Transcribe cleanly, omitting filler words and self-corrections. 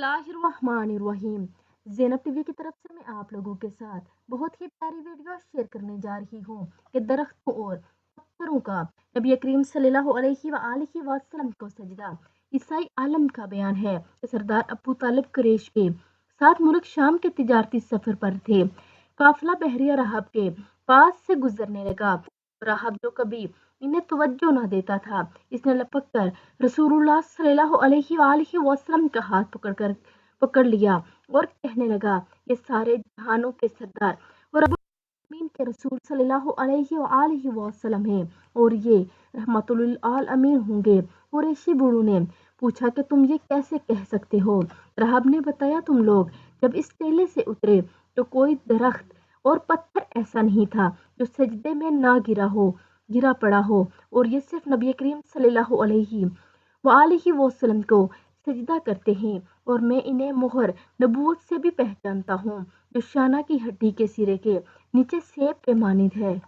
बिस्मिल्लाहिर्रहमानिर्रहीम। ज़ैनब टीवी की तरफ से मैं आप लोगों के साथ बहुत ही प्यारी वीडियो शेयर करने जा रही हूँ कि दरख्तों और पत्थरों का नबी करीम सल्लल्लाहु अलैहि वसल्लम को सजदा। ईसाई आलम का बयान है कि सरदार अबू तालिब कुरैश के साथ मुल्क शाम के तिजारती सफर पर थे। काफिला बहरिया राहब के पास से गुजरने लगा। राहब जो कभी इन्हें तवज्जो न देता था, इसने लपक कर रसूलुल्लाह सल्लल्लाहु अलैहि वसल्लम का हाथ पकड़ लिया और कहने लगा, ये सारे जहानों के सरदार और रब्बुल के रसूल सल्लल्लाहु अलैहि वसल्लम हैं और ये रहमतुल लिल आलमीन होंगे। कुरैशी बूढ़ों ने पूछा कि तुम ये कैसे कह सकते हो? राहब ने बताया, तुम लोग जब इस टेले से उतरे तो कोई दरख्त और पत्थर ऐसा नहीं था जो सजदे में ना गिरा पड़ा हो, और ये सिर्फ नबी करीम सल्लल्लाहु अलैहि वसल्लम को सजदा करते हैं और मैं इन्हें मोहर नबूवत से भी पहचानता हूँ जो शाना की हड्डी के सिरे के नीचे सेब के मानिंद है।